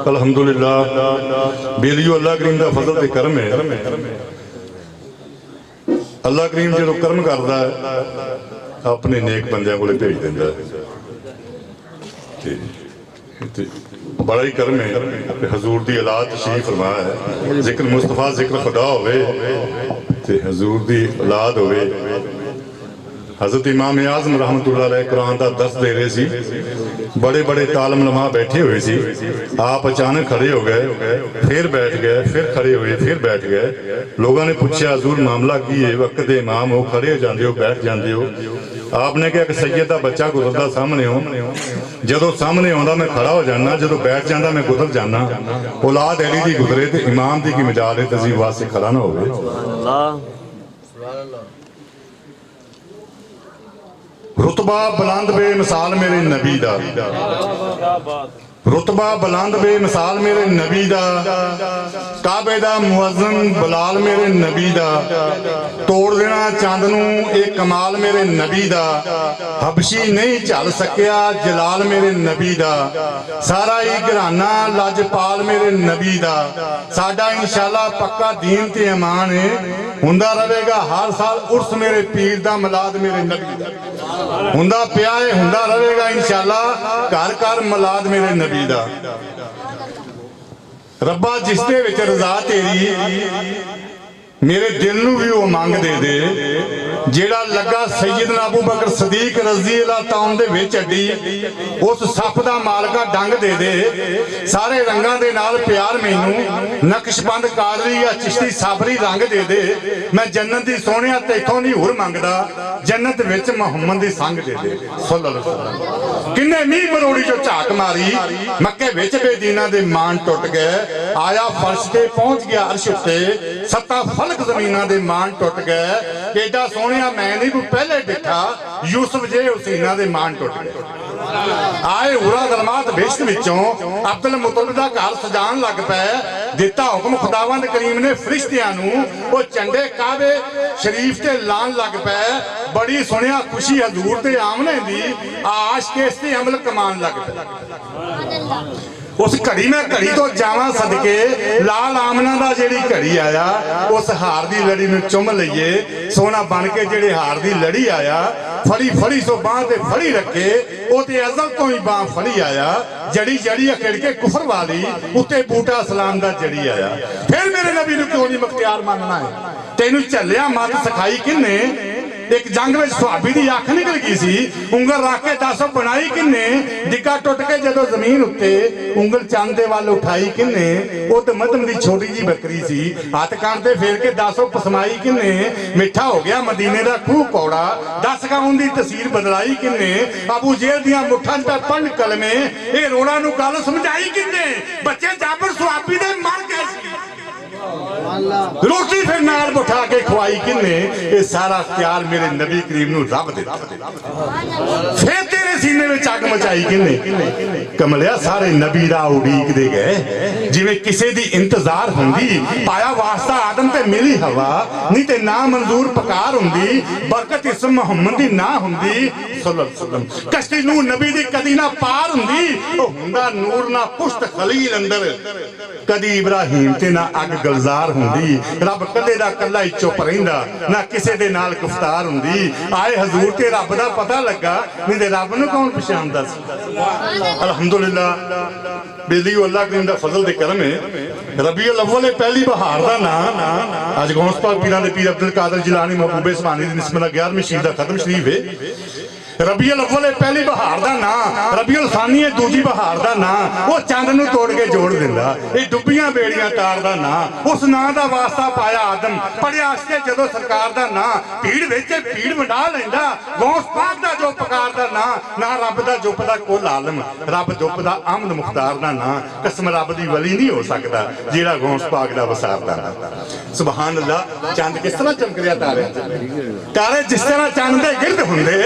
अल्हम्दुलिल्लाह बेलियो अल्लाह करीम का फजल ते करम है। अल्लाह करीम जो करम करता है अपने नेक बंदियां को भेज देंदा है। बड़ा ही करम है हजूर की औलाद तशरीफ फरमाया है। जिक्र मुस्तफा जिक्र खुदा होवे ते हजूर की औलाद होवे। हजरत इमाम आज़म रहमतुल्लाह अलैह कुरान का दर्स दे रहे सी। बड़े बड़े तालम लमा बैठे हुए सी। आप अचानक खड़े हो गए, फिर बैठ गए, फिर खड़े हुए, फिर बैठ गए। लोगों ने पूछा हजूर मामला की है? वक्त दे इमाम हो, खड़े हो जाते हो, बैठ जाते हो। आपने कहा कि सैयद का बच्चा गुजरता सामने हो, जो सामने आता मैं खड़ा हो जाना, जो बैठ जाता मैं गुजर जाना। औलाद अली दी गुजरे तो इमाम की की मजाल है तजीब वास्ते खड़ा ना हो। रुतबा बुलंद बेमिसाल मेरे नबी दा, रुतबा बुलंद बेमिसाल मेरे नबी दा। काबे दा मुअज्जिन बिलाल मेरे नबी दा। तोड़ देना चंद नूं एक कमाल मेरे नबी दा। हबशी नहीं झल सकिया जलाल मेरे नबी दा। सारा ही घराना लजपाल मेरे नबी दा। साडा इंशाअल्लाह पक्का दीन ते ईमान है। हुंदा रहेगा हर साल उर्स मेरे पीर दा, मिलाद मेरे नबी दा हुंदा पिया है, हुंदा रहेगा इंशाअल्लाह घर घर मिलाद मेरे नबी दा। रब्बा जिस दे विच रज़ा तेरी मेरे दिल नूं भी वो मंग दे दे। जेड़ा लगा सैयदना अबू बकर सदीक रज़ी अल्लाह तआला दे विच अड्डी, उस सप दा मालका डंग दे दे। सारे रंगां दे नाल प्यार मैनू नक्शबंद कादरी या चिश्ती साबरी रंग दे दे। मैं जन्नत दी सोहणिया तैथों नहीं हुर मंगदा, जन्नत विच मुहम्मद दी संग दे दे सल्लल्लाहु अलैहि वसल्लम। किन्ने मीह मरोड़ी जो झाक मारी, मक्के विच बेदीना दे मान टुट गए। आया फर्श ते पहुंच गया अर्श उत्ते, सत्ता फलक जमीना दे मान टुट गए। एडा सोहणिया मैं नहीं कोई पहले डिठा, यूसुफ जे हुसैना दे मान टुट गए। आए उरा गलमात बेश्त विचों अब्दुल मुतलब दा घर सजान लग पए। दिता हुक्म खुदावंद करीम ने फरिश्तियां नूं, ओ झंडे काबे शरीफ ते लान लग पए। बड़ी सुनिया खुशी हजूर ते आमने दी, आश के इस ते अमल कमान लग पे। उस घड़ी मैं घड़ी तो जावा सदके, लाल आमना दा जेड़ी घड़ी आया, उस हार दी लड़ी नूं चुम लईए। सोना बन के जेड़े हार दी लड़ी आया, फड़ी फड़ी सो बांह ते फड़ी रखे, ओ ते अज़ल तो ही बांह फड़ी आया। जड़ी जड़ी अखेड़ के कुफर वाली, उत्ते बूटा सलाम दा जड़ी आया। फिर मेरे नबी नूं क्यों नहीं मुख्तियार मानना है? तेनू झल्लिया मत सिखाई किन्ने? एक जंग में सुहाबी दी अख निकल गई सी, उंगल रख के दस बनाई किन्ने? डिग्गा टुट के जदों जमीन उत्ते उंगल चंद दे वल उठाई किन्ने? वो तो मदम दी छोटी जी बकरी सी, हाथ कान ते फेर के दसों पसमाई किन्ने? मिठा हो गया मदीने दा खूह कौड़ा, 10 गाउन दी तसीर बदलाई किन्ने? अबू जेल दियां मुठां ते पंड कलमे, ये रोड़ा नूं गल समझाई किन्ने? बच्चे जाबर सुहाबी दे मर गए सी, रोटी फिर नाल बिठा के खवाई किन्ने? ये सारा प्यार मेरे नबी करीम नूं रब दे। फिर तेरे सीने में अग मचाई किन्ने? कमलिया सारे नबी दा उड़ीक दे गए, जिवें किसे दी इंतजार हुंदी। पाया वास्ता आदम ते मिली हवा, नहीं ते ना मंजूर पकार हुंदी। बरकत इस मुहम्मद दी ना हुंदी सल्लल्लाहु अलैहि वसल्लम। कश्ती नूं नबी दी कदी ना पार हुंदी। ओ हुंदा नूर ना पुश्त खलील अंदर, कदी इब्राहिम ते ना अग गलजार हुंदी। रब कल्ले दा कल्ला ही चुप रहिंदा, ना किसे दे नाल गुफ्तार हुंदी। आए हजूर ते रब दा पता लगा, नहीं ते रब नूं कौन पछाणदा सी? अल्हम्दुलिल्लाह बेली अल्लाह करीम दा फजल ते करम है। रबीउल अव्वल पहली बहार दा नाम अज गौस पाक पीरां दे पीर अब्दुल कादिर जिलानी महबूबे सुभानी दी निस्बत 11वीं शीर दा खत्म शरीफ है। रबीउल अव्वल पहली बहार दा नाम, रबीउल सानी है दूजी बहार दा नाम। वो चंद नूं तोड़ के जोड़ दिंदा, ये डुब्बियां बेड़ियां तार दा नाम। उस नाम दा वास्ता पाया आदम, पढ़िया असते जदों सरकार दा नाम। भीड़ विच भीड़ वंडा लैंदा, गौस पाक दा जो पकार दा नाम। ना रब दा जुप दा कुल आलम, रब जुप दा अहमद मुख्तार दा नाम। कसम रब दी वली नहीं हो सकदा जेड़ा गौस पाक दा वसार दा नाम। सुभान अल्लाह। चंद किस तरह चमक रहा तारे, तारे जिस तरह चंद दे गिरद हुंदे,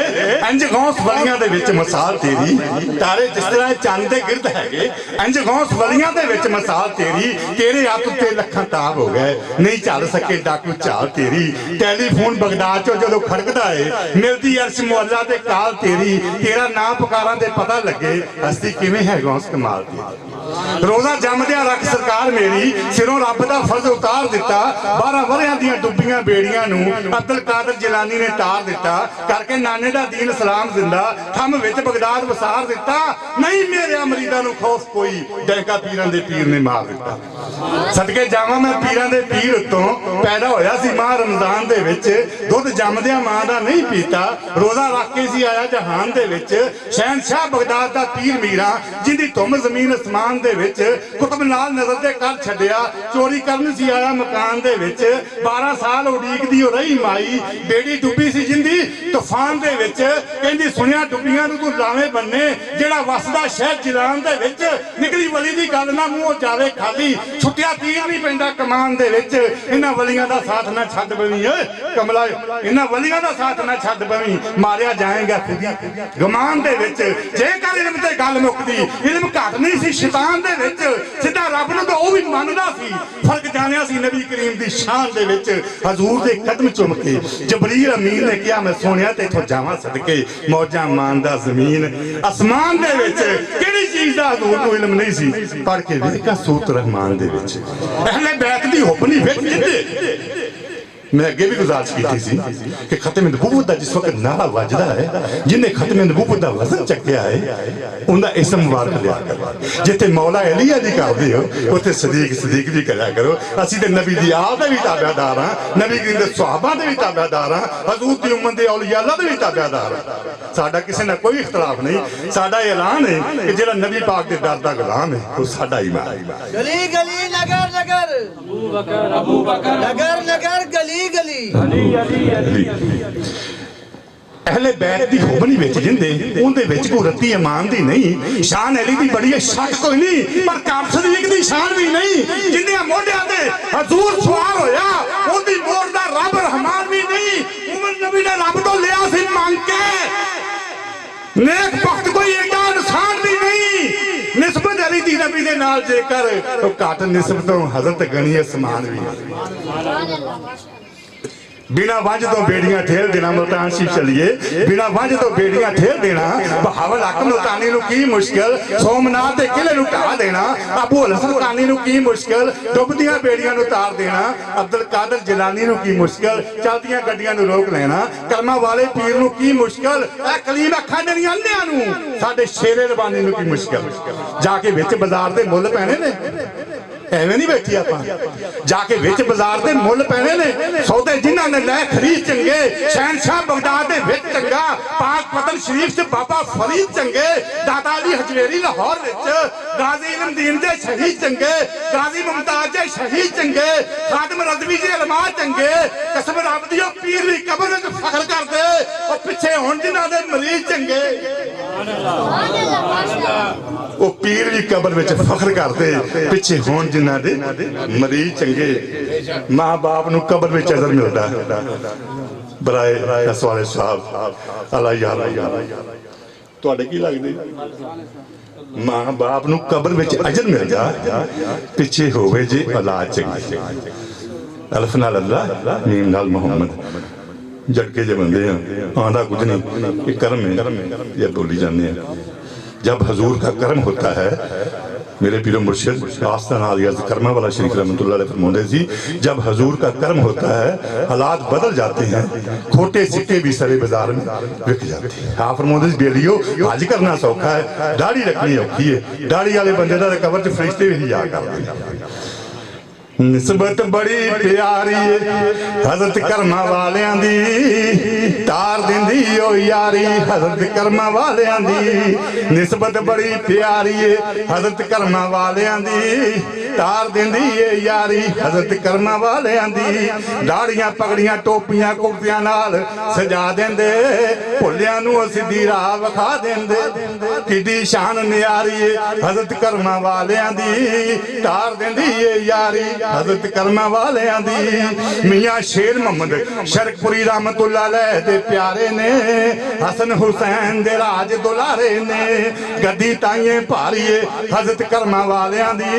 इंज गौस वलियां दे विच मिसाल तेरी। तारे जिस तरह चंद दे गिरद हैगे, इंज गौस वलियां दे विच मिसाल तेरी। तेरे हत्थ ते लखां ताब हो गए, नहीं चल सके डाकू चाल तेरी। टेलीफोन बगदाद चो जदों खड़कदा है, मिलदी अर्श मुअल्ला ते काल तेरी। तेरा नाम पुकारां ते पता लगे, हस्ती किवें है गौस कमाल तेरी। रोजा जमदिया रख सरकार मेरी सिरों रब दा फर्ज उतार दिता 12 वरियां दियां डुब्बियां बेड़ियां नूं अब्दुल कादर जिलानी ने तार दिता करके नाने दा दीन सलाम जिंदा थम विच बगदाद वसार दिता नहीं मेरे मरीदां नूं खौफ कोई डैका पीरां दे पीर ने मार दिता सदके जावां मैं पीरां दे पीर उत्तों पैदा होया सी मां रमजान दे विच दुध जमदिया मां दा नहीं पीता रोजा रख के सी आया जहान दे विच शहनशाह बगदाद दा पीर मीरा जिंदी तुम जमीन आसमान दे विच कुतुब नाल नजर दे कर छड्डिया चोरी करन सी आया मकान दे विच 12 साल उड़ीकदी हो रही माई बेड़ी डुब्बी सी जिंदी तूफान दे विच कहंदी सुनिया डुब्बियां नूं तू लावे बन्ने जेड़ा वसदा शहर जिलान दे विच निकली वली दी गल ना मूंहों जावे खाली छुट्टिया तीर नहीं पैंदा कमान दे विच इन्हां वलियां दा साथ ना छड्ड बवी ओए कमला इन्हां वलियां दा साथ ना छड्ड बवी मारिया जाएगा खुदी गमान दे विच जेकर इल्म ते गल मुकदी इल्म घट नहीं सी शैतान दे विच सिद्धा रब नूं तां ओह भी मनदा सी फर्क जानिया सी नबी करीम दी शान दे विच हजूर दे कदम चुम के जबरील अमीन ने कहा मैं सोनिया ते इथों जावां सदके मौजां मानदा जमीन आसमान दे विच किहड़ी चीज दा हजूर नूं इल्म नहीं सी पढ़ के वेखा सूरत रहमान दे विच अहले बैत दी हुब नहीं विच जिंदे मैं अगे भी गुजारिश की थी कि खत्म नबूवत का जिस वक्त नारा वजदा है जिन्हें खत्म नबूवत का वजन चक्या है उनका इसम मुबारक लिया करो जिथे मौला अली अली करते हो उत्थे सदीक सदीक भी कराया करो असीं ते नबी दी आल दे भी ताबेदार हां नबी करीम दे सहाबा दे भी ताबेदार हां हजूर दी उम्मत दे औलिया अल्लाह दे भी ताबेदार हां साडा किसी नाल कोई इख्तलाफ नहीं साडा ऐलान है कि जेड़ा नबी पाक दे दर दा गुलाम है वो साडा ईमान है गली गली नगर नगर अबू बकर नगर नगर गली गली अहले बैत दी हुब नहीं विच जिंदे उहदे विच कोई रत्ती ईमान दी नहीं शान अली दी बड़ी है शक कोई नहीं पर काब सदीक दी शान भी नहीं जिंदे मोढियां ते हजूर सवार होया उहदी मोड़ दा रब रहमान भी नहीं उमर नबी ने रब तो लिया सी मांग के नेक वक्त कोई एडा इंसान भी नहीं निस्बत अली दी नबी दे नाल जेकर तो घट निस्बतों हजरत गनी आसमान भी बिना वंज तो बेड़ियां ठेल देना मुल्तान शिव चलिए बिना वंज तो बेड़ियां ठेल देना बहावल हक मुल्तानी नूं की मुश्किल सोमनाथ दे किले नूं ढा देना अबू हसन कानी नूं की मुश्किल डुबदियां बेड़ियां नूं तार देना अब्दुल कादर जिलानी नूं की मुश्किल चलदियां गड्डियां नूं रोक लेना कर्मा वाले पीर नूं की मुश्किल ए कलीम अखां देनियां अन्नियां नूं साडे शेरे रबानी नूं की मुश्किल जाके विच बाजार दे मुੱਲ पैने ने एवें नहीं बैठी आपां जाके विच बाजार दे मुੱਲ पैने ने सौदे जिन्हां ने लै खरीद चंगे शहनशाह बगदाद दे विच चंगा पाक पतन शरीफ च बाबा फरीद चंगे दाता अली हजवेरी लाहौर विच गाजी इल्म दीन दे शहीद चंगे गाजी मुमताज दे शहीद चंगे खादिम रज़वी दे उलमा चंगे कसम रब दी पीर दी कब्र विच फख्र करदे ओ पिछे हुण जिन्हां दे मरीज चंगे ओ पीर दी कब्र विच फख्र करदे पिछे हुण जिन्हां दे मरीज चंगे मां बाप नूं कब्र विच अज़र मिलदा बराए रसवाले साहब अल्लाह यार तुहाडे की लगदे मां बाप नूं कब्र विच अजर मिलदा पिछे होवे जे औलाद चंगी अल्फ नाल अल्लाह मीम नाल मोहम्मद झटके जे बंदे आंदा कुछ नहीं ये कर्म है ये बोली जाने हैं जब हजूर का कर्म होता है मेरे पीरो मुर्शिद आस्था नाल कर्मा वाला शरीफ रहमतुल्लाह अलैह फरमाते थे जब हजूर का कर्म होता है हालात बदल जाते हैं खोटे सिक्के भी सरे बाजार में बिक जाते हैं आप फरमाते थे बेलियो हज करना सौखा है दाढ़ी रखनी औखी है दाढ़ी वाले बंदे दा कबर च फरिश्ते भी जा करते हैं निस्बत बड़ी प्यारी हजरत कर्मा वालियां दी तार दिंदी ओ यारी हजरत कर्मा वालियां दी निस्बत बड़ी प्यारी हजरत कर्मा वालियां दी तार दिंदी ए यारी हजरत कर्मा वालियां दी दाड़ियां पगड़ियां टोपियां कुर्तियां नाल सजा देंदे भुल्लियां नूं सीधी राह विखा देंदे किड्डी शान न्यारी हजरत कर्मा वालियां दी तार दिंदी ए यारी हजरत कर्मा वालियां दी मियां शेर मोहम्मद शरकपुरी रहमतुल्लाह अलैह दे प्यारे ने हसन हुसैन दे राज दुलारे ने गद्दी ताइए भारी हजरत कर्मा वालियां दी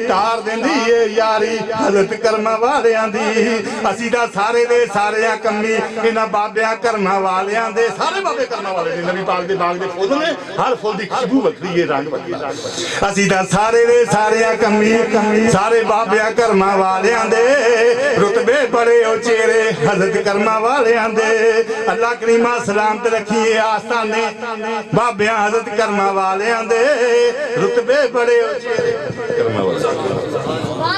ਤਾਰ ਦਿੰਦੀ ਏ ਯਾਰੀ ਹਜ਼ਰਤ ਕਰਮਾਂ ਵਾਲਿਆਂ ਦੀ। ਅਸੀਂ ਤਾਂ ਸਾਰੇ ਦੇ ਸਾਰੇ ਆ ਕੰਮੀ ਇਹਨਾਂ ਬਾਬਿਆਂ ਕਰਮਾਂ ਵਾਲਿਆਂ ਦੇ। ਸਾਰੇ ਬਾਬੇ ਕਰਮਾਂ ਵਾਲੇ ਨੇ। ਨਬੀ ਪਾਕ ਦੇ ਬਾਗ ਦੇ ਫੁੱਲ ਨੇ, ਹਰ ਫੁੱਲ ਦੀ ਖੁਸ਼ਬੂ ਵੱਖਰੀ ਏ, ਰੰਗ ਵੱਖਰਾ। ਅਸੀਂ ਤਾਂ ਸਾਰੇ ਦੇ ਸਾਰੇ ਆ ਕੰਮੀ ਸਾਰੇ ਬਾਬਿਆਂ ਕਰਮਾਂ ਵਾਲਿਆਂ ਦੇ। ਰੁਤਬੇ ਬੜੇ ਉਚੇਰੇ ਹਜ਼ਰਤ ਕਰਮਾਂ ਵਾਲਿਆਂ ਦੇ। ਅੱਲਾ ਕਰੀਮਾ ਸਲਾਮਤ ਰੱਖੀਏ ਆਸਤਾਨੇ ਬਾਬਿਆਂ ਹਜ਼ਰਤ ਕਰਮਾਂ ਵਾਲਿਆਂ ਦੇ। ਰੁਤਬੇ ਬੜੇ ਉਚੇਰੇ ਕਰਮਾਂ ਵਾਲਿਆਂ ਦੇ।